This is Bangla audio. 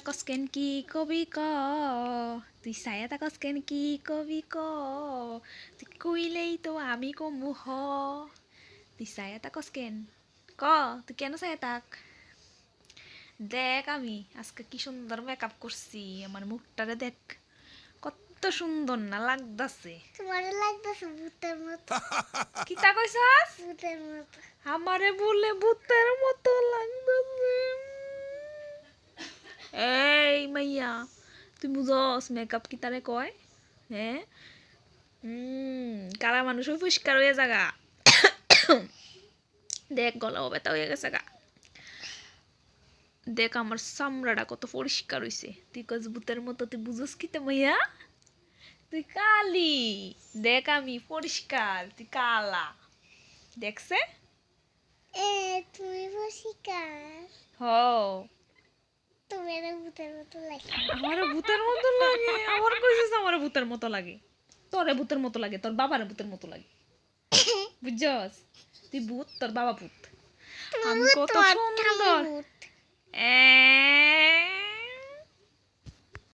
থাকস কেন কি কবি ক তুই ছায়া থাকস কেন কি কবি ক তুই কইলেই তো আমি কমু হ তুই ছায়া থাকস কেন ক তুই কেন ছায়া থাক দেখ আমি আজকে কি সুন্দর মেকআপ করছি আমার মুখটারে দেখ কত সুন্দর না লাগতাছে তোমার লাগতেছে ভূতের মতো। কি তা কইছস ভূতের মতো। আমারে বলে ভূতের মতো লাগতাছে এই মাইয়া তুই বুঝস মেকআপ কি তারে কয় হ্যাঁ কারা মানুষ ওই পরিষ্কার হয়ে জাগা দেখ গলাও ব্যথা হয়ে গেছে গা দেখ আমার চামড়াটা কত পরিষ্কার হইছে তুই কস ভূতের মতো তুই বুঝস কি তে মাইয়া তুই কালি দেখ আমি পরিষ্কার তুই কালা দেখছে তুমি বসিকার। হ তুমি এর ভূতের মতো লাগে। আমার ভূতের মতো লাগে আমার কইছিস আমার ভূতের মতো লাগে তোরে ভূতের মতো লাগে তোর বাবার ভূতের মতো লাগে বুঝছস তুই ভূত তোর বাবা ভূত আমি কত সুন্দর